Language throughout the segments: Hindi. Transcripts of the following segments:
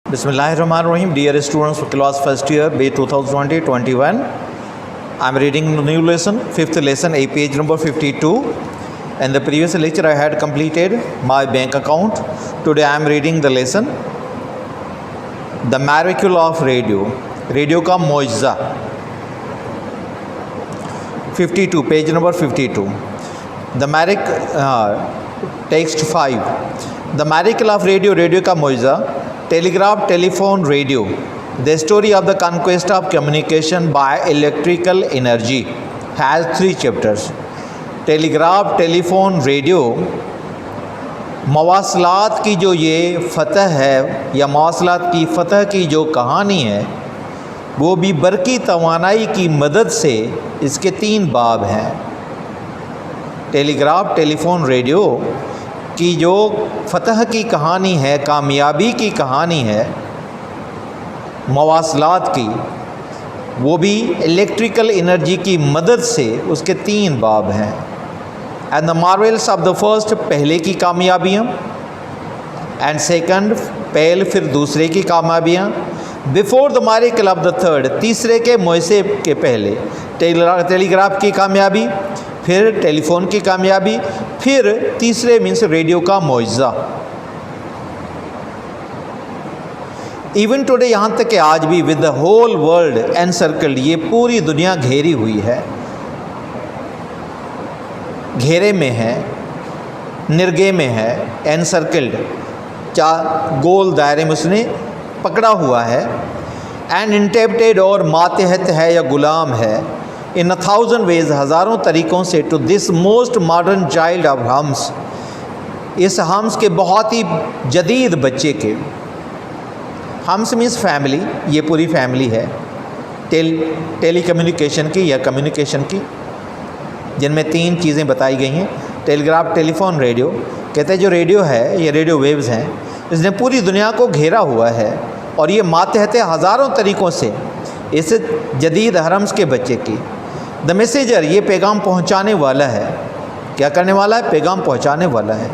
Bismillahirrahmanirrahim. Dear students of class first year, Bay 2020-21. I am reading the new lesson, fifth lesson, page number 52. In the previous lecture, I had completed my bank account. Today, I am reading the lesson, The Miracle of Radio. Radio का मोइज़ा. 52, page number 52. The text 5. The miracle of radio, radio का मोइज़ा. Telegraph, telephone, radio. The story of the conquest of communication by electrical energy has 3 chapters. Telegraph, telephone, radio. मवासलात की जो ये फ़तह है या मवासलात की फ़तह की जो कहानी है वो भी बरकी तवानाई की मदद से इसके 3 बाब हैं. टेलीग्राफ, टेलीफोन, रेडियो की जो फ़तह की कहानी है, कामयाबी की कहानी है मवासलात की, वो भी इलेक्ट्रिकल एनर्जी की मदद से उसके 3 बाब हैं. And the marvels of the first, पहले की कामयाबियाँ. एंड सेकंड, पहल फिर दूसरे की कामयाबियाँ. Before the miracle of the third, तीसरे के मुआसे के पहले टेलीग्राफ की कामयाबी, फिर टेलीफोन की कामयाबी, फिर तीसरे मीन्स रेडियो का मुआज़ा. इवन टुडे, यहाँ तक कि आज भी, with the whole world encircled, ये पूरी दुनिया घेरी हुई है, घेरे में है, निर्गे में है, एनसर्कल्ड, गोल दायरे में उसने पकड़ा हुआ है. एंड इंटेप्टेड, और मातहत है या गुलाम है, इन 1000 वेज, हज़ारों तरीक़ों से, to this most modern child of hums, इस हम्स के बहुत ही जदीद बच्चे के. हम्स मीन्स फैमिली, ये पूरी फैमिली है टेली कम्युनिकेशन की या कम्युनिकेशन की, जिनमें 3 चीज़ें बताई गई हैं. Telegraph, telephone, radio. कहते हैं जो रेडियो है, ये रेडियो वेव्स हैं, इसने पूरी दुनिया को घेरा हुआ है और ये मातहत हज़ारों तरीक़ों से इस जदीद हरम्स के बच्चे की. द मैसेजर, ये पैगाम पहुंचाने वाला है. क्या करने वाला है? पैगाम पहुंचाने वाला है.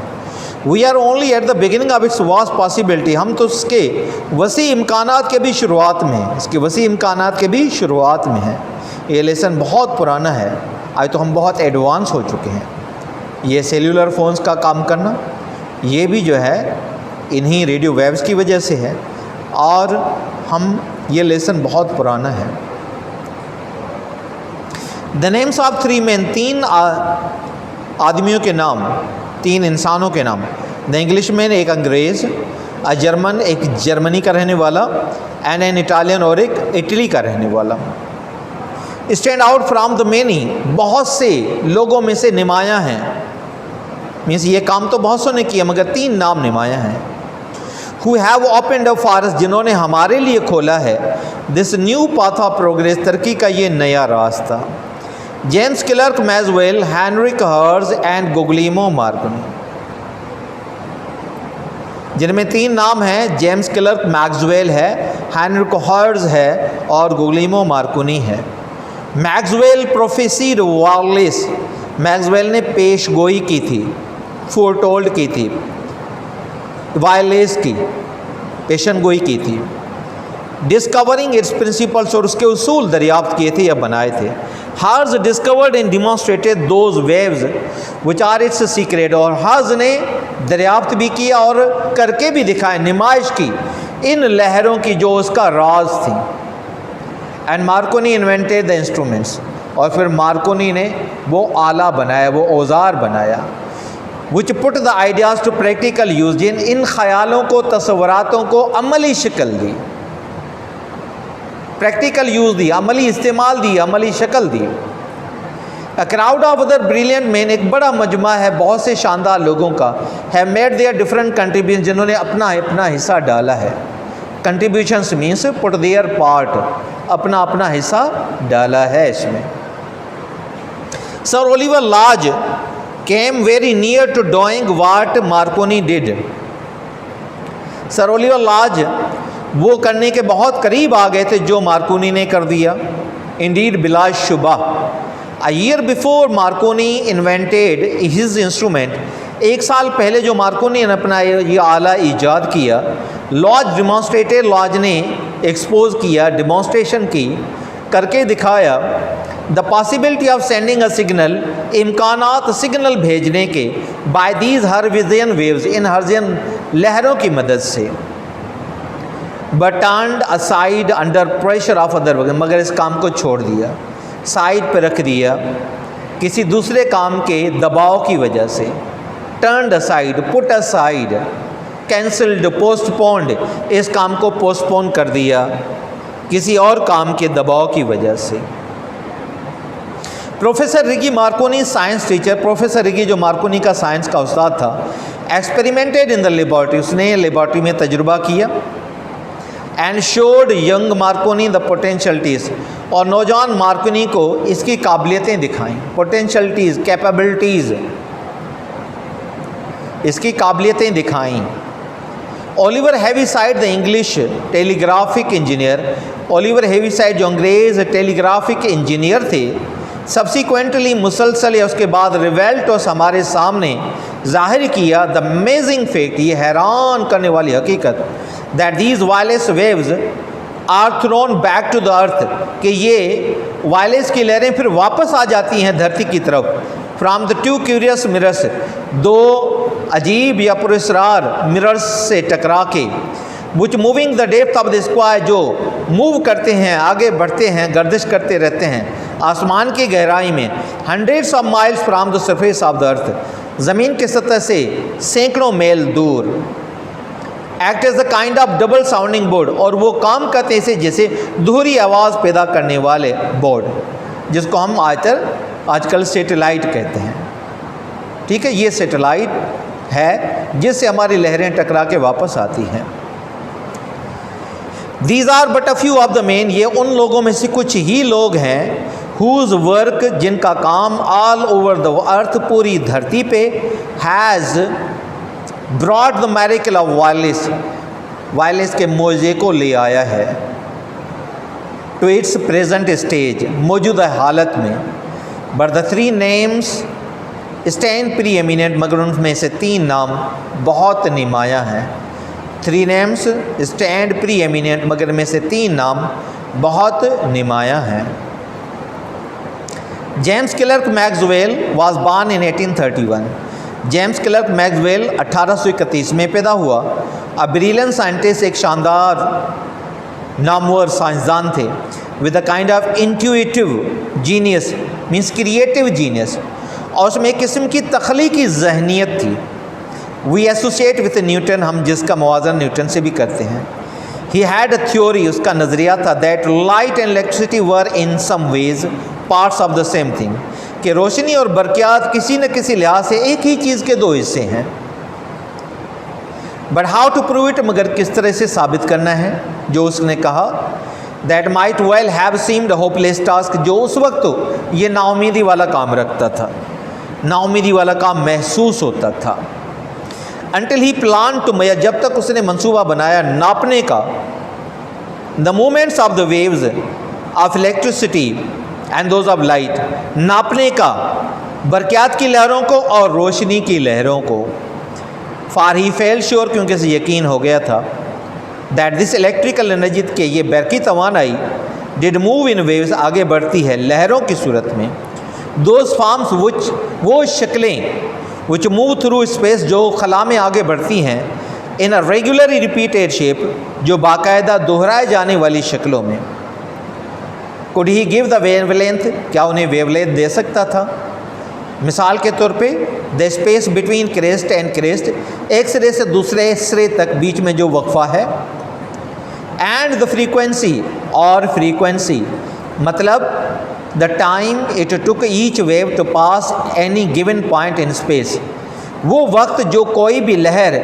We are only at the beginning of its vast possibility, हम तो उसके वसी इम्कानात के भी शुरुआत में हैं, इसके वसी इम्कानात के भी शुरुआत में हैं. ये लेसन बहुत पुराना है, आज तो हम बहुत एडवांस हो चुके हैं. ये सेलुलर फ़ोन्स का काम करना, ये भी जो है इन्हीं रेडियो वेव्स की वजह से है, और हम ये लेसन बहुत पुराना है. द नेम्स ऑफ 3 men, 3 आदमियों के नाम, 3 इंसानों के नाम. द इंग्लिश मैन, एक अंग्रेज़, अ जर्मन, एक जर्मनी का रहने वाला, एंड एन इटालियन, और एक इटली का रहने वाला. Stand out from the many, बहुत से लोगों में से नुमायाँ हैं. मीन्स ये काम तो बहुत सौ ने किया मगर 3 नाम नुमायाँ हैं. Who have opened up for us, जिन्होंने हमारे लिए खोला है this new path of progress, तरक्की का ये नया रास्ता. James Clerk Maxwell, Heinrich Hertz and Guglielmo Marconi, जिनमें 3 नाम हैं. जेम्स क्लर्क मैक्सवेल है, हेनरिक हर्ट्ज़ है, और गुगलिमो मार्कोनी है. मैक्सवेल प्रोफेसीड वायरलेस, मैक्सवेल ने पेशगोई की थी, फोरटोल्ड की थी, वायरलेस की पेशन गोई की थी. डिस्कवरिंग इट्स प्रिंसिपल्स, और उसके उसूल दरियाफ्त किए थे या बनाए थे. Hertz discovered and demonstrated those waves which are its secret, और हर्ज ने दरियाफ्त भी किया और करके भी दिखाए, नुमाइश की इन लहरों की जो उसका राज थी. And Markovnikov invented the instruments, और फिर मार्कोनी ने वो आला बनाया, वो औजार बनाया. Which put the ideas to practical use, जिन इन ख़यालों को, तस्वुरातों को अमली शक्ल दी, प्रैक्टिकल यूज़ दी, अमली इस्तेमाल दी, अमली शक्ल दी. A crowd of other brilliant man, एक बड़ा मजमा है बहुत से शानदार लोगों का, have made their different contribution, जिन्होंने अपना अपना हिस्सा डाला है. Contributions means put their part, अपना अपना हिस्सा डाला है इसमें. Sir Oliver Lodge came very near to doing what Marconi did. Sir Oliver Lodge वो करने के बहुत करीब आ गए थे जो मार्कोनी ने कर दिया. इंडीड, बिला शुबा. A year before Marconi invented his instrument, 1 साल पहले जो मार्कोनी ने अपना ये आला ईजाद किया, लॉज डिमॉन्स्ट्रेटेड, लॉज ने एक्सपोज किया, डिमॉन्स्ट्रेशन की, करके दिखाया the possibility of sending a signal, इम्कानात सिग्नल भेजने के, बाय दीज हर्ट्जियन वेव्स, इन हर्ट्जियन लहरों की मदद से, but turned aside under pressure of other work, मगर इस काम को छोड़ दिया, साइड पर रख दिया किसी दूसरे काम के दबाव की वजह से। Turned aside, put aside, cancelled, postponed, इस काम को पोस्टपोन कर दिया किसी और काम के दबाव की वजह से। Professor Righi Marconi, science teacher, professor Righi जो मार्कोनी का साइंस का उस्ताद था, एक्सपेरिमेंटेड इन द लेबॉर्ट्री, उसने लेबॉर्ट्री में तजुर्बा किया, and showed young Marconi the potentialities, और नौजवान मार्कोनी को इसकी काबिलियतें दिखाई, पोटेंशियलिटीज़, कैपेबिलिटीज़, इसकी काबिलियतें दिखाई। Oliver Heaviside the English telegraphic engineer, Oliver Heaviside जो अंग्रेज़ टेलीग्राफिक इंजीनियर थे, सब्सिक्वेंटली मुसलसल या उसके बाद रिवेल्टोस हमारे सामने जाहिर किया द अमेजिंग फैक्ट, ये हैरान करने वाली हकीकत, that these wireless waves are thrown back to the earth, कि ये वायरलेस की लहरें फिर वापस आ जाती हैं धरती की तरफ, from the two curious mirrors, दो अजीब या पुरस्कार मिरर्स से टकरा के, which moving the depth of the square, जो मूव करते हैं, आगे बढ़ते हैं, गर्दिश करते रहते हैं आसमान की गहराई में, hundreds of miles from the surface of the earth, ज़मीन की सतह से सैकड़ों मील दूर, act as the kind of double sounding board, और वो काम करते हैं जैसे दोहरी आवाज़ पैदा करने वाले बोर्ड, जिसको हम आजकल सैटेलाइट कहते हैं। ठीक है, ये सैटेलाइट है जिससे हमारी लहरें टकरा के वापस आती हैं। These are but a few of the men, ये उन लोगों में से कुछ ही लोग हैं, हुज वर्क, जिनका काम ऑल ओवर द अर्थ, पूरी धरती पे, has brought the miracle of wireless, wireless के मोजे को ले आया है, टू इट्स प्रेजेंट स्टेज, मौजूदा हालत में। But the three names stand pre eminent, मगर उनमें से तीन नाम बहुत नुमायाँ हैं। Three names stand pre eminent, मगर में से तीन नाम बहुत नुमायाँ हैं। James Clerk Maxwell was born in 1831, James Clerk Maxwell 1831 में पैदा हुआ। अ ब्रिलियंट साइंटिस्ट, एक शानदार नामवर साइंसदान थे, with a kind of intuitive genius, means creative genius, और उसमें एक किस्म की तख्लीकी जहनीत थी। वी एसोसिएट विथ न्यूटन, हम जिसका मवाज़न न्यूटन से भी करते हैं। ही हैड अ थ्योरी, उसका नज़रिया था, that light and electricity were in some ways parts of the same thing, कि रोशनी और बरक़ियात किसी न किसी लिहाज से एक ही चीज़ के दो हिस्से हैं। But how to prove it, मगर किस तरह से साबित करना है, जो उसने कहा, that might well have seemed hopeless task, जो उस वक्त ये नाउमीदी वाला काम रखता था, नाउमीदी वाला काम महसूस होता था। अनटिल ही प्लान टू, जब तक उसने मंसूबा बनाया नापने का, the movements of the waves of electricity and those of light, नापने का बरक़ियात की लहरों को और रोशनी की लहरों को। फार ही फेल श्योर, क्योंकि इसे यकीन हो गया था, दैट दिस इलेक्ट्रिकल एनर्जी, के ये बरक़ी तवानाई, डिड मूव इन वेव्स, आगे बढ़ती है लहरों की सूरत में। दोज फॉर्म्स विच, वो शक्लें, विच मूव थ्रू स्पेस, जो खला में आगे बढ़ती हैं, इन अ रेगुलरली रिपीटेड शेप, जो बाकायदा दोहराए जाने वाली शक्लों में। Could he give the wavelength, क्या उन्हें वेवलेंथ दे सकता था? मिसाल के तौर पे, the space between crest and crest, एक सिरे से दूसरे सिरे तक बीच में जो वक्फा है, एंड द फ्रीक्वेंसी, और फ्रीक्वेंसी मतलब the time it took each wave to pass any given point in space, वो वक्त जो कोई भी लहर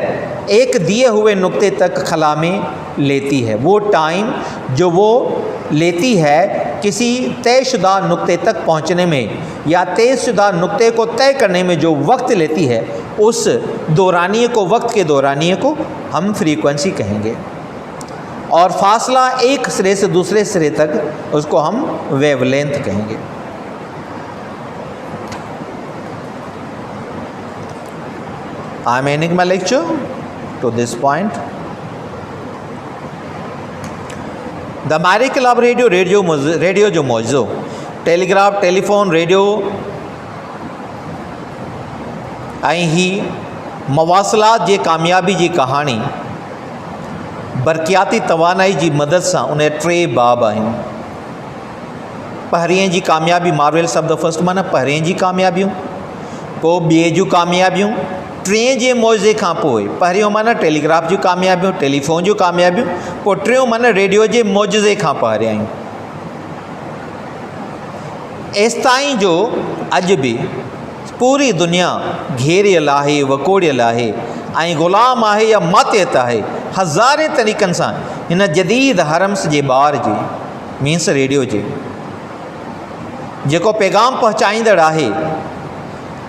एक दिए हुए नुक्ते तक खला में लेती है, वो टाइम जो वो लेती है किसी तयशुदा नुक्ते तक पहुंचने में, या तयशुदा नुक्ते को तय करने में जो वक्त लेती है, उस दौरानिए को, वक्त के दौरानिए को हम फ्रीक्वेंसी कहेंगे। और फासला एक सिरे से दूसरे सिरे तक, उसको हम वेवलेंथ कहेंगे। I am ending my lecture to this point. The miracle of radio, radio जो मौजो, टेलीग्राफ, टेलीफोन, रेडियो ऐं ही मवासिलात जे कामयाबी जी कहाणी बरक़ियाती तवानाई जी मदद सां उन 3 बाब आहिनि। पहिरीं जी कामयाबी, मार्वल ऑफ द फर्स्ट माना पहिरीं जी कामयाबियूं, पोइ ॿिए जूं कामयाबियूं, 3 जे मौजे खां पोइ पहिरियों माना टेलीग्राफ जूं कामयाबियूं, टेलीफोन जूं कामयाबियूं, पोइ 3 माना रेडियो जे मौजे खां पहिरियां। एसिताईं जो अॼु बि पूरी दुनिया घेरियल आहे, वकोड़ियल आहे ऐं ग़ुलाम आहे या मातियत आहे हज़ारे तरीक़नि सां हिन जदीद हरम्स जे ॿार जी, मीन्स रेडियो जे, जेको पैगाम पहुचाईंदड़ आहे।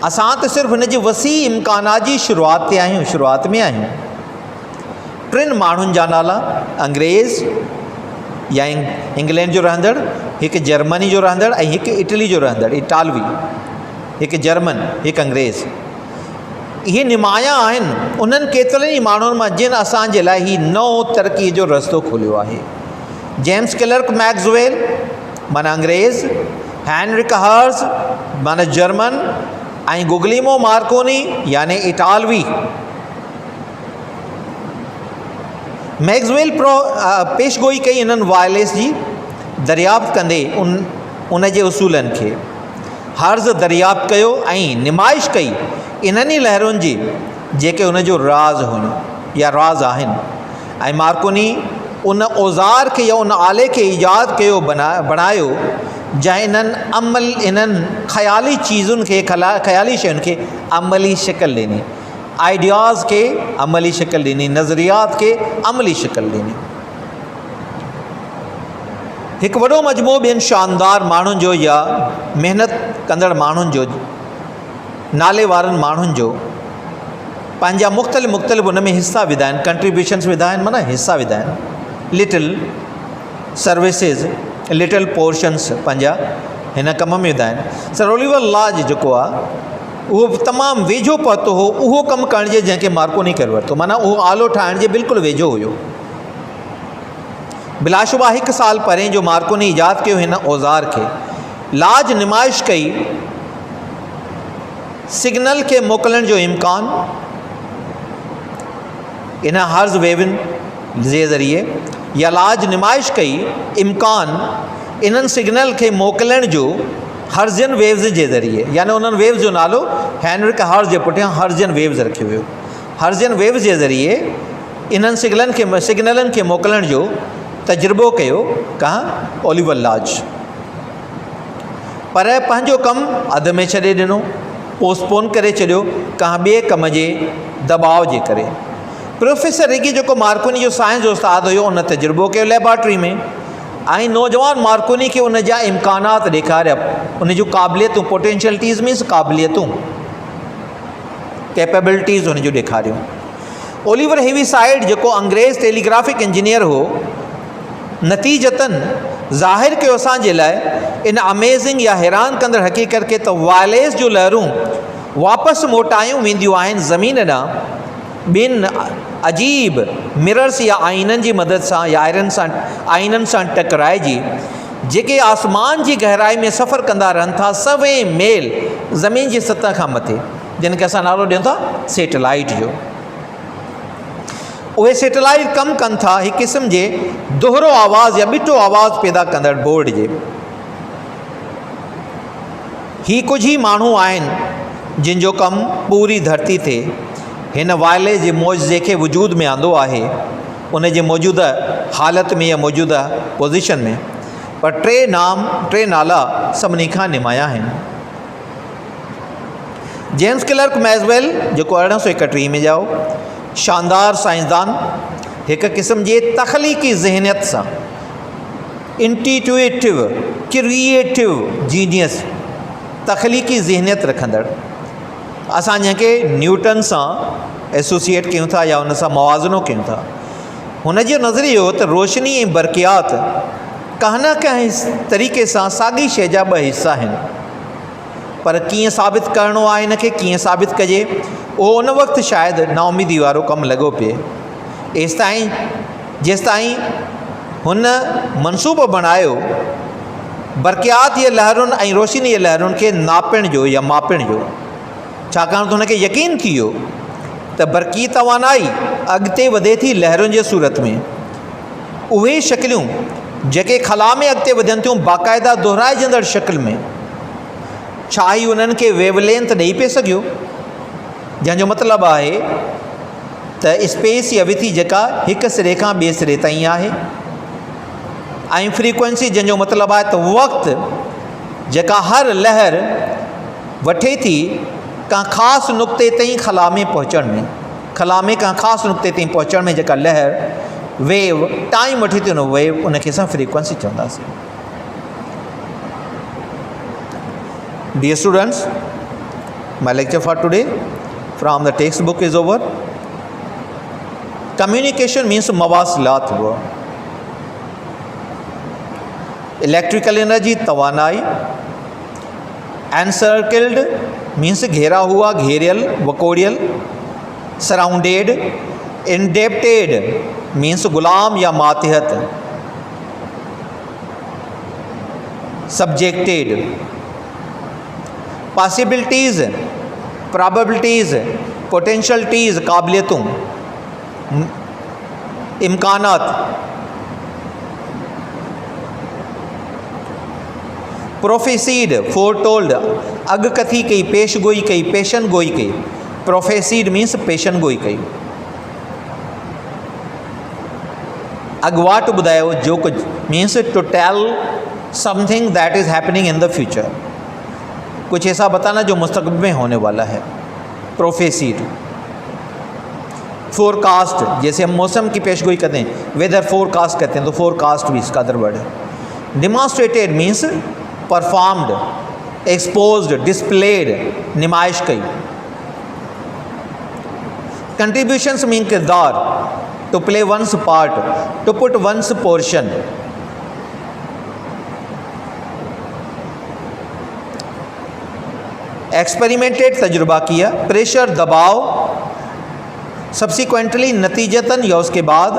असां त सिर्फ़ु हिन जे वसी इम्कानात जी शुरूआत ते आहियूं, शुरूआत में आहियूं। 3 माण्हुनि जा नाला, अंग्रेज़ या इंग्लैंड जो रहंदड़, हिकु जर्मनी जो रहंदड़ ऐं हिकु इटली जो रहंदड़, इटालवी, हिकु जर्मन, हिकु अंग्रेज़। इहे निमाया आहिनि उन्हनि केतिरनि ई माण्हुनि मां जिन असांजे लाइ ही नओं तरक़ी जो रस्तो खोलियो आहे। जेम्स क्लर्क मैक्सवेल माना अंग्रेज़, हेनरिक हर्ट्ज़ माना जर्मन ऐं गुगलिमो मार्कोनी यानी इटालवी। मैक्सवेल पेशगोई कई इन्हनि वायरलेस जी दरियाफ़्त कंदे उन जे उसूलनि खे। हर्ज़ दरियाफ़्त कयो ऐं निमाइश कई इन्हनि ई लहरुनि जी जेके उन जो राज़ हुयूं या राज़ आहिनि, ऐं मार्कोनी उन औज़ार खे या उन आले खे ईजाद कयो, बणायो जंहिं इन्हनि ख़याली चीज़ुनि खे, ख़याली शयुनि खे अमली शिकल ॾिनी, आइडियाज़ खे अमली शिकल ॾिनी, नज़रियात खे अमली शिकल ॾिनी। हिकु वॾो मजमूओ ॿियनि शानदार माण्हुनि जो या महिनत कंदड़ माण्हुनि जो, नाले वारनि माण्हुनि जो पंहिंजा मुख़्तलिफ़ उन में हिसा विधा आहिनि, कंट्रीब्यूशन्स विधा आहिनि, माना हिसा विधा आहिनि। लिटिल सर्विसिस, लिटिल पोर्शन्स पंहिंजा हिन कम में विधा आहिनि। सर ओलिवर लॉज जेको आहे उहो तमामु वेझो पहुतो हो उहो कमु करण जे जंहिंखे मार्कोनी करे वरितो, माना उहो आलो ठाहिण जे बिल्कुलु वेझो हुयो। बिलाशुबा 1 साल पहिरें जो मार्कोनी ईजाद कयो हिन औज़ार खे। लॉज निमाइश कई सिग्नल के मोकलण जो इम्कान इन हर्ज़ वेवन जे ज़रिए, या लॉज निमाइश कई इम्कान इन्हनि सिग्नल के मोकलण जो हर्ज़ियन वेव्स जे ज़रिए, यानी उन्हनि वेव्स जो नालो हेनरिक हर्ज़ जे पुठियां हर्ज़ियन वेव्स रखियो वियो। हर्ज़ियन वेव्स जे ज़रिए इन्हनि सिग्नलनि खे मोकलण जो तजुर्बो कयो कहाँ, ओलिवर लॉज। पर पंहिंजो कमु अध में छॾे ॾिनो, पोस्टपोन करे छॾियो कंहिं ॿिए कम जे दबाव जे करे। प्रोफेसर रिगी जेको मार्कोनी जो साइंस जो उस्ताद हुयो, उन तजुर्बो कयो लेबॉर्ट्री में ऐं नौजवान मार्कोनी खे उन जा इम्कानात ॾेखारिया, उन जूं क़ाबिलियतूं, पोटेंशियलिटीज़ मीन्स क़ाबिलियतूं, कैपेबिलिटीज़ उन जूं ॾेखारियूं। ओलिवर हेविसाइड जेको अंग्रेज़ टेलीग्राफिक इंजीनियर हो, नतीजतन ज़ाहिर कयो असांजे लाइ इन अमेज़िंग या हैरान कंदड़ हक़ीक़त खे त वायरलेस जूं लहरूं वापसि मोटायूं वेंदियूं आहिनि ज़मीन ॾांहुं ॿिनि अजीब मिरर्स या आइननि जी मदद सां या आइननि सां टकराइजी, जेके आसमान जी गहराई में सफ़र कंदा रहनि था 100 मील ज़मीन जी सतह खां मथे, जिन खे असां नालो ॾियूं था सैटेलाइट जो। उहे सैटेलाइट कमु कनि था हिकु क़िस्म जे दोहरो आवाज़ या ॿिटो आवाज़ पैदा कंदड़ बोर्ड जे। ही कुझु ई माण्हू आहिनि जिन जो कमु पूरी धरती ते हिन वायरलेस जे मौजे खे वजूद में आंदो आहे, उन जे मौजूदा हालत में या मौजूदा पोज़ीशन में। पर टे नाला सभिनी खां निमाया आहिनि। जेम्स क्लर्क मैक्सवेल जेको 1831 में ॼाओ, शानदार साइंसदान, हिकु क़िस्म जे तख़लीक़ी ज़हनियत सां, इंट्यूटिव क्रिएटिव जीनियस, तख़लीक़ी ज़हनियत रखंदड़। असां जंहिंखे न्यूटन सां एसोसिएट कयूं था या उन सां मवाज़नो कयूं था, हुन जो नज़रियो त रोशनी ऐं बरक़ियात कंहिं न कंहिं तरीक़े सां साॻी शइ जा 2 हिस्सा आहिनि, पर कीअं साबित करिणो आहे हिन खे, कीअं साबित कजे, उहो उन वक़्तु शायदि नाउमीदी वारो कमु लॻो पिए। जेसिताईं हुन मनसूबो बणायो बरक़ियात ये लहरुनि ऐं रोशनी ये लहरुनि खे नापिण जो या मापिण जो, छाकाणि त हुनखे यकीन थी वियो त बरक़ी तवानाई अॻिते वधे थी लहरुनि जे सूरत में। उहे शकिलियूं जेके ख़ला में अॻिते वधनि थियूं बाक़ाइदा दोहराइजंदड़ शकिल में, छा ई उन्हनि खे वेवलेंथ ॾेई पिए सघियो, जंहिंजो मतिलबु आहे त स्पेस या विथी जेका हिकु सिरे खां ॿिए सिरे ताईं आहे, ऐं फ्रीक्वेंसी जंहिंजो मतिलबु आहे त वक़्तु जेका हर लहर वठे थी कंहिं ख़ासि नुक़्ते ताईं ख़ला में पहुचण में, ख़ला में कंहिं ख़ासि नुक़्ते ताईं पहुचण में जेका लहर वेव टाइम वठे थी, उन वेव उनखे असां फ्रीक्वेंसी चवंदासीं। Dear students, my lecture for today from the textbook is over. Communication means मवासिलात हुआ, इलेक्ट्रिकल एनर्जी तवानाई, एनसर्किल्ड मीन्स घेरा हुआ, घेरियल, वकोड़ियल, सराउंडेड, इंडेप्टेड मीन्स गुलाम या मातहत, सब्जेक्टेड, पॉसिबिलिटीज़, प्रॉबेबिलिटीज़, पोटेंशलिटीज़ काबिलियतों, इम्कानात, प्रोफेसीड फोरटोल्ड अगकथी कई, पेशगोई कई, पेशन गोई कई। प्रोफेसीड मीन्स पेशन गोई कई, अगवाट ॿुधायो जो कुछ means to tell something that is happening in the future, कुछ ऐसा बताना जो मुस्तक़बिल में होने वाला है, प्रोफेसीड। फोरकास्ट जैसे हम मौसम की पेशगोई करते हैं, वेदर फोरकास्ट कहते हैं, तो फोरकास्ट भी इसका अदर वर्ड है। Demonstrated means performed, exposed, displayed, नुमाइश कई। कंट्रीब्यूशंस मीन किरदार, to play one's part, to put one's portion. Experimented तजुर्बा किया, प्रेशर दबाव, सब्सिक्वेंटली नतीजतन या उसके बाद,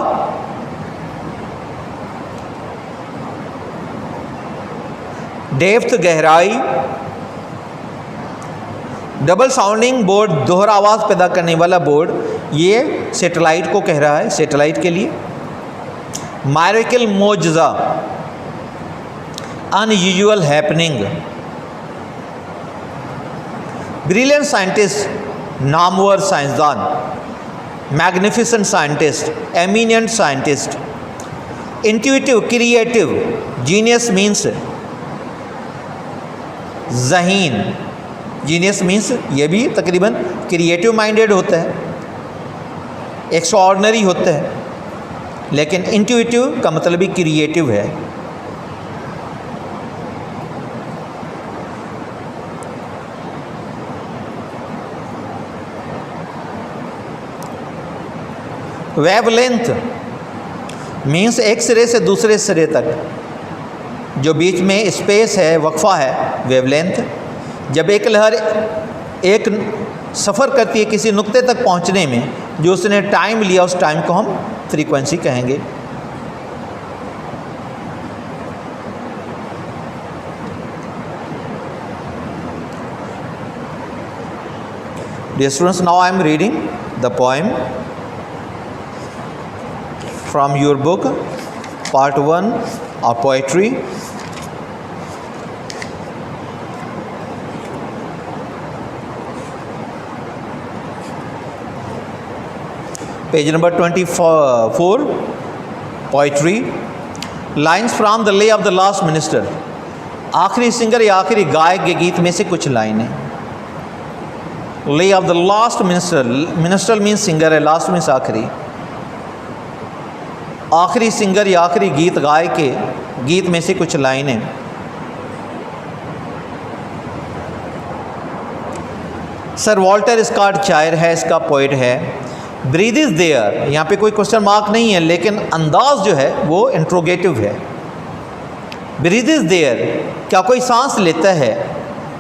डेप्थ गहराई, डबल साउंडिंग बोर्ड दोहरा आवाज़ पैदा करने वाला बोर्ड, ये सैटेलाइट को कह रहा है, सैटेलाइट के लिए। मायरिकल मोजज़ा, अनयूजुअल हैपनिंग। ब्रिलियंट साइंटिस्ट, नामवर साइंसदान, magnificent scientist, eminent scientist. Intuitive, creative, genius means ज़हीन, जीनियस मीन्स ये भी तकरीबन क्रिएटिव माइंडेड होता है, एक्स्ट्राऑर्डिनरी होता है, लेकिन इंट्यूटिव का मतलब ही क्रिएटिव है। वेवलेंथ मीन्स एक सिरे से दूसरे सिरे तक जो बीच में स्पेस है, वक्फा है, वेवलेंथ। जब एक लहर एक सफ़र करती है किसी नुक्ते तक पहुंचने में, जो उसने टाइम लिया, उस टाइम को हम फ्रीक्वेंसी कहेंगे। Dear students, now I am reading the poem from your book, part 1 of poetry. Page number 24, poetry. Lines from the Lay of the Last Minister. आखिरी सिंगर या आखिरी गायक के गीत में से कुछ लाइनें। Lay of the Last Minister, minister means singer है, last means आखिरी। आखिरी सिंगर या आखिरी गीत गायक के गीत में से कुछ लाइनें। सर वॉल्टर स्कॉट शायर है, इसका पोइट है। ब्रीथ इज़ देयर, यहाँ पे कोई क्वेश्चन मार्क नहीं है, लेकिन अंदाज जो है वो इंट्रोगेटिव है। ब्रीथ इज़ देयर, क्या कोई सांस लेता है?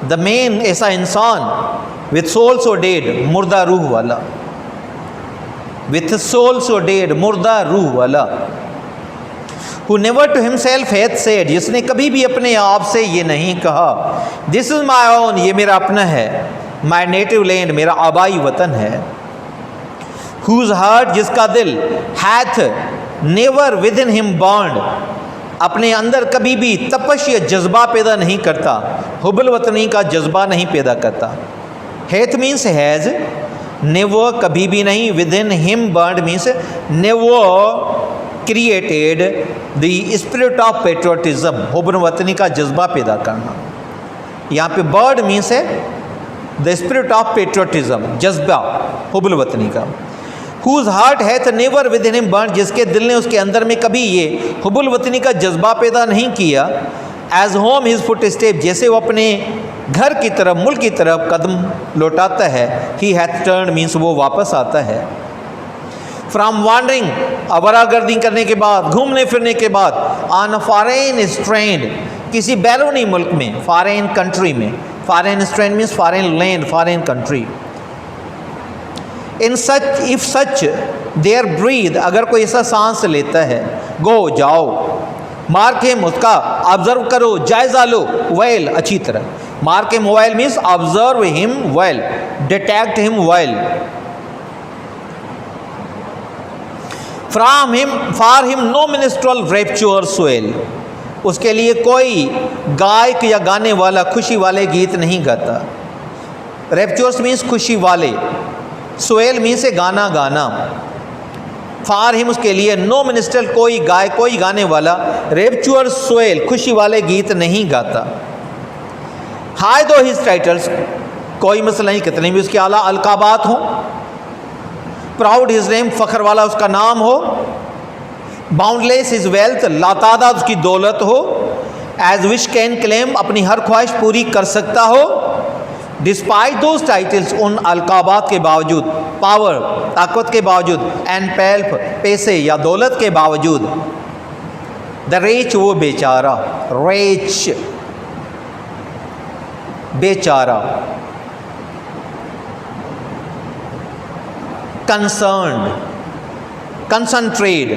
द मैन, ऐसा इंसान, विथ सोल सो डेड, मुर्दा रूह वाला, विथ सोल सो डेड, मुर्दा रूह वाला, who never to himself hath said, जिसने कभी भी अपने आप से ये नहीं कहा, दिस इज माई ओन, ये मेरा अपना है, माई नेटिव लैंड, मेरा आबाई वतन है। हुज हार्ट, जिसका दिल, hath never within him bond, अपने अंदर कभी भी तपश या जज्बा पैदा नहीं करता, हुब्बुल वतनी का जज्बा नहीं पैदा करता। हैथ मीन्स हैज़, नेवर कभी भी नहीं, within him burned means never created the spirit of patriotism, हुब्बुल वतनी का जज्बा पैदा करना। यहाँ पे बर्ड मीन्स है द स्पिरिट ऑफ पेट्रोटिज्म, जज्बा हुब्बुल वतनी का। Whose heart hath never within him burn, जिसके दिल ने उसके अंदर में कभी ये हुब्बुल वतनी का जज्बा पैदा नहीं किया। Age home his foot step, जैसे वो अपने घर की तरफ, मुल्क की तरफ कदम लौटाता है, ही हैथ टर्न मीन्स वो वापस आता है। फ्रॉम वांडरिंग, आवारागर्दी करने के बाद, घूमने फिरने के बाद, ऑन अ फॉरेन स्ट्रेंड, किसी बैरूनी मुल्क में, फॉरेन कंट्री में, foreign strand means foreign land, foreign country. In such, if such there breathe, अगर कोई ऐसा सांस लेता है, गो जाओ, मार्क हिम, उसका ऑब्जर्व करो, जायजा लो, वेल अच्छी तरह, mark him well means observe him well, detect him well. From him, for him no minstrel raptures swell, उसके लिए कोई गायक या गाने वाला खुशी वाले गीत नहीं गाता। रैप्चुअर्स मीन्स खुशी वाले, सोएल मीन्स से गाना गाना। फार हिम, उसके लिए, नो मिनिस्टर कोई गाय, कोई गाने वाला, रैप्चुअर सोएल खुशी वाले गीत नहीं गाता। हाय दो हिज टाइटल्स, कोई मसला नहीं कितने भी उसके आला अलकाबात हो। प्राउड हिज नेम, फ़ख्र वाला उसका नाम हो। बाउंडलेस हिज वेल्थ, लातादाद उसकी दौलत हो। एज विश कैन क्लेम, अपनी हर ख्वाहिश पूरी कर सकता हो। डिस्पाइट दोज टाइटल्स, उन अलकाबात के बावजूद, पावर ताकत के बावजूद, एंड पेल्फ पैसे या दौलत के बावजूद। द रेच, वो बेचारा, रेच बेचारा। Concerned, concentrate,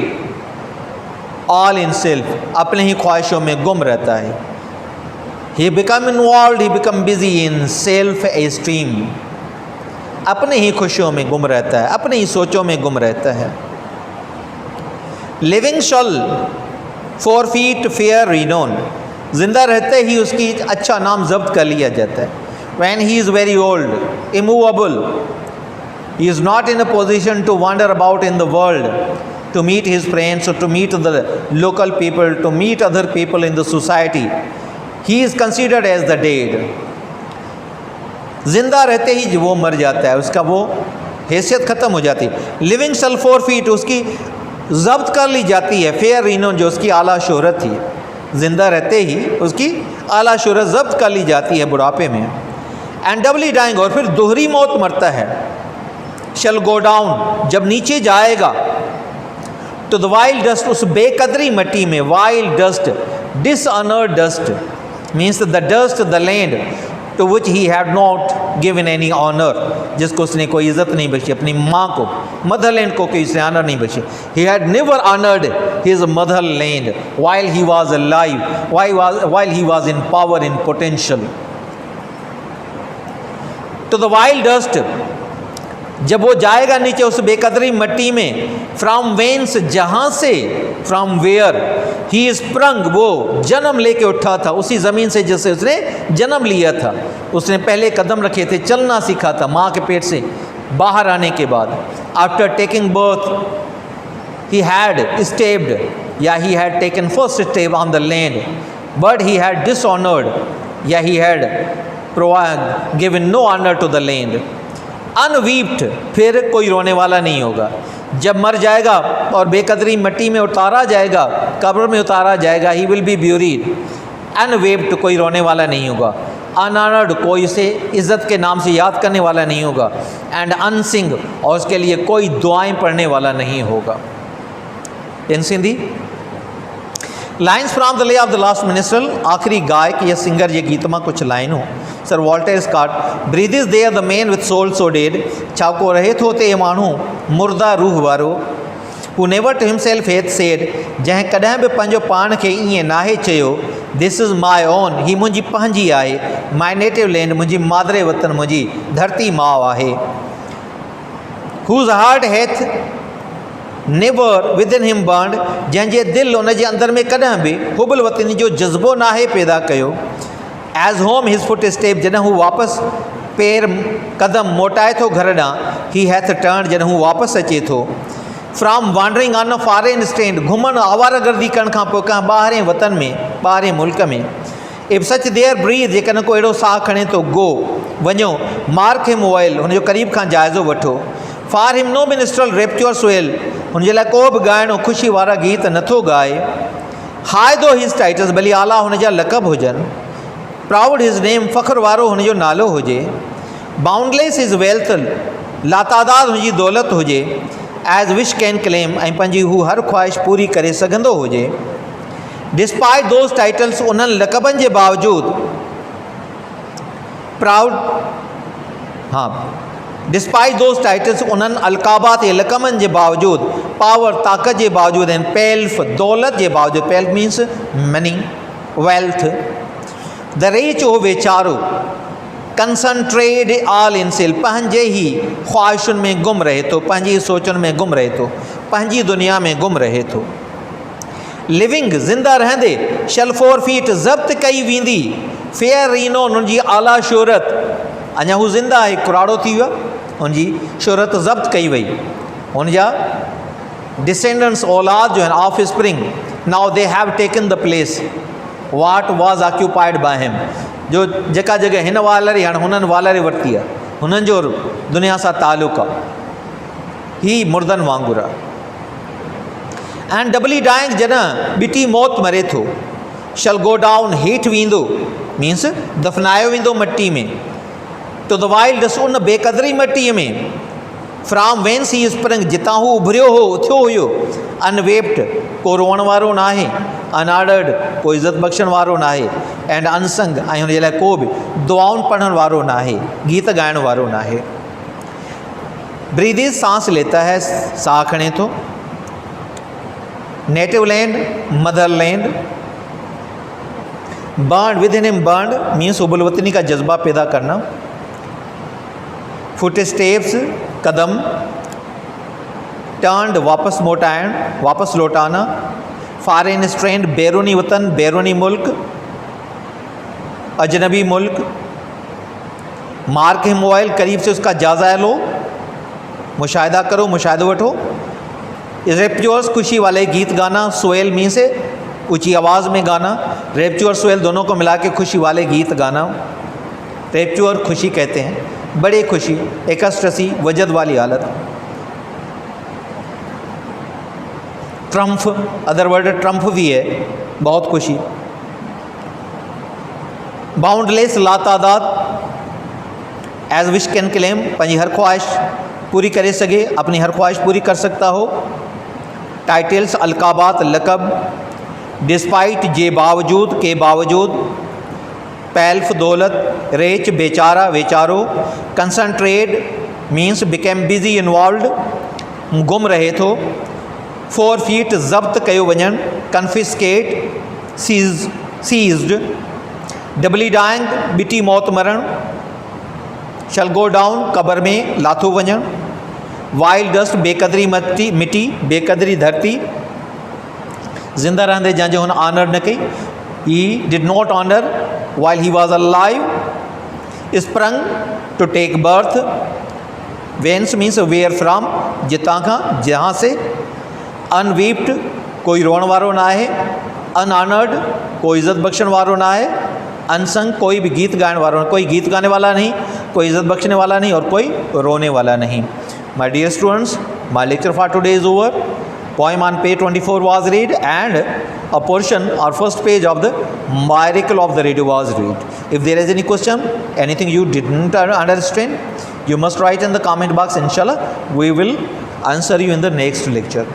all in self, अपने ही ख्वाहिशों में गुम रहता है। He become involved, he become busy in self esteem, अपने ही खुशियों में गुम रहता है, अपने ही सोचों में गुम रहता है। Living shawl forfeit fair renown, जिंदा रहते ही उसकी अच्छा नाम जब्त कर लिया जाता है। When he is very old, immovable, he is not in a position to wander about in the world, to meet his friends or to meet the local people, to meet other people in the society. He is considered as the dead. जिंदा रहते ही वो मर जाता है, उसका वो हैसियत ख़त्म हो जाती है। लिविंग शल forfeit, उसकी जब्त कर ली जाती है। फेयर रिनोन, जो उसकी आला शोहरत थी, जिंदा रहते ही उसकी आला शोहरत जब्त कर ली जाती है बुढ़ापे में। एंड डबली डाइंग, और फिर दोहरी मौत मरता है। शल गो डाउन, जब नीचे जाएगा, तो द वाइल्ड डस्ट, उस बेकदरी मिट्टी में, wild dust, dishonoured dust means the dust the land to which he had not given any honour, जिसको उसने कोई इज़्ज़त नहीं बख्शी, अपनी माँ को, मदर लैंड को कोई उसने ऑनर नहीं बख्शी। He had never honoured his mother land while he was alive, while he was in power, in potential. तो द वाइल्ड डस्ट, जब वो जाएगा नीचे उस बेकदरी मिट्टी में, फ्रॉम वेन्स, जहाँ से, फ्रॉम वेयर ही स्प्रंग, वो जन्म लेके उठा था, उसी ज़मीन से जैसे उसने जन्म लिया था। उसने पहले कदम रखे थे, चलना सीखा था माँ के पेट से बाहर आने के बाद। After taking birth he had stepped, या he had taken first step on the land, but he had dishonoured, या he had given no honour to the land. Unwept, फिर कोई रोने वाला नहीं होगा। जब मर जाएगा और बेकदरी मिट्टी में उतारा जाएगा, कब्र में उतारा जाएगा, ही विल बी ब्यूरीड। अनवेप्ड, कोई रोने वाला नहीं होगा। अनऑनर्ड, कोई उसे इज़्ज़त के नाम से याद करने वाला नहीं होगा। एंड अनसिंग, और उसके लिए कोई दुआएं पढ़ने वाला नहीं होगा। इन Sindhi lines from the lay of the last minstrel, आखिरी गायक या सिंगर ये गीत में कुछ लाइन हो। Sir Walter Scott, breathe is there the man with soul so dead, छाको रहे होते ये माण्हू मुर्दा रूह वारो। Who never to himself hath said, जंहिं कॾहिं बि पंहिंजो पाण खे ईअं नाहे चयो, दिस इज़ माई ओन, ही मुंहिंजी पंहिंजी आहे, माई नेटिव लैंड, मुंहिंजी मादरे वतन, मुंहिंजी धरती माउ आहे। Whose heart Heath never within him burn, जंहिंजे दिलि उन जे अंदरि में कॾहिं बि हुबल वतनी जो जज़्बो नाहे पैदा कयो। As home his foot step, जॾहिं हू वापसि पेर कदम मोटाए थो घर ॾांहुं, ही हैथ टर्न, जॾहिं हू वापसि अचे थो। From wandering on a foreign stand, घुमण आवारागर्दी करण खां पोइ कंहिं ॿाहिरें वतन में, ॿाहिरें मुल्क में। इफ सच देयर ब्रीथ, जेकॾहिं को अहिड़ो साहु खणे थो, गो वञो, मार्क हिम ऑयल, हुनजो क़रीब खां जाइज़ो वठो। For him no minstrel raptures well, हुनजे लाइ को बि ॻाइणो ख़ुशी वारा गीत नथो ॻाए। हाय दो हिज टाइटल्स, भली आला हुनजा लक़ब हुजनि। प्राउड हिज नेम, फ़ख्र वारो हुनजो नालो हुजे। बाउंडलेस हिज वेल्थ, लातादाद हुनजी दौलत हुजे। एज़ विश कैन क्लेम, ऐं पंहिंजी हू हर ख़्वाहिश पूरी करे सघंदो हुजे। डिस्पाइट दोज़ टाइटल्स, उन्हनि लक़बनि जे बावजूदु। प्राउड, हाँ, डिस्पाइट दोज़ टाइटल्स, उन्हनि अलक़ाबात ऐं लक़बनि जे बावजूदु, पावर ताक़त जे बावजूदु, ऐं पेल्फ दौलत जे बावजूदु, pelf means money, wealth. The rich, ओ वेचारो, कंसंट्रेट ऑल इन सेल्फ, पंहिंजे ई ख़्वाहिशुनि में गुम रहे थो, पंहिंजी सोचुनि में गुम रहे थो, पंहिंजी दुनिया में गुम रहे थो। लिविंग, ज़िंदा रहंदे, शल फोर फीट, ज़ब्त कई वेंदी, फेयर रीनो, हुनजी आला शोहरत, अञा हू ज़िंदा आहे, कुराड़ो थी वियो, हुनजी शोहरत ज़ब्त कई वई। हुनजा डिसेंडेंट्स, औलाद जो आहिनि, of spring, now they have taken the place what was occupied by him, जो जेका जॻह हिन वालरी हाणे हुननि वालरे वरिती आहे, हुननि जो दुनिया सां तालुक़ु आहे, ही मुर्दनि वांगुरु आहे। एंड डबली डाइंग, जॾहिं ॿिटी मौत मरे थो, शल गो डाउन, हेठि वेंदो, मीन्स दफ़नायो वेंदो मटी में, टू द वाइल्ड, उन बेक़दरी मटीअ में। फ्राम वेंस ही स्प्रिंग, जितां हू उभरियो हो, उथियो हुयो। अनवेप्ड, को रोअण वारो न आहे। अनऑर्डर्ड, को इज़त बख़्शण वारो न आहे। एंड अनसंग, ऐं हुनजे लाइ को बि दुआऊं पढ़ण वारो न आहे, गीत ॻाइण वारो न आहे। ब्रीदिस, सांस लेता है, साह खणे थो। Native land, mother land. Burn, within him burn means हुबल वतनी का जज्बा पैदा करना। फुट स्टेप्स, कदम। टर्नड, वापस मोटाइण, वापस लौटाना। फॉरेन स्ट्रेंड, बैरूनी वतन, बैरूनी मुल्क, अजनबी मुल्क। मार्क हिम ऑयल, करीब से उसका जायज़ा लो, मुशाहिदा करो, मुशाहिदा वठो। रेप्चुअस, खुशी वाले गीत गाना। सोएल मीन्स ऊंची आवाज़ में गाना। रेप्चुअर सोएल दोनों को मिला के खुशी वाले गीत गाना। रेप्चुअर खुशी कहते हैं, बड़े खुशी, एकस्टसी, वजद वाली हालत। ट्रम्फ, अदर वर्ड ट्रम्फ भी है, बहुत खुशी। बाउंडलेस, लातादाद। एज विश कैन क्लेम, पंहिंजी हर ख्वाहिश पूरी करे सके, अपनी हर ख्वाहिश पूरी कर सकता हो। टाइटल्स, अलकाबात, लकब। डिस्पाइट, जे बावजूद, के बावजूद। पैल्फ, दौलत। रेच, बेचारा, वेचारो। Concentrate means became busy, involve, गुम रहे थो। फोर फीट, ज़ब्त कयो वञणु। कन्फिस्केट, सीज़्ड। डबली डाइंग, ॿिटी मौत मरणु। शल गो डाउन, क़बर में लाथो वञणु। वाइल्ड डस्ट, बेक़दरी मिटी, बेक़दरी धरती। ज़िंदा रहंदे जंहिंजो हुन ऑनर न कई। He did not honour while he was alive. Sprung, to take birth. Whence means where from, जितां खां, जहाँ से। अनवीप्ड, कोई रोअण वारो न आहे। अनऑनर्ड, कोई इज़त बख़्शण वारो न आहे। अनसंग, कोई भी गीत गाने वाला, कोई गीत गाने वाला नहीं, कोई इज़्ज़त बख्शने वाला नहीं और कोई रोने वाला नहीं। My dear students, my lecture for today is over. Poem on page 24 was read and a portion or first page of the Miracle of the Radio was read. If there is any question, anything you didn't understand, you must write in the comment box. Inshallah, we will answer you in the next lecture.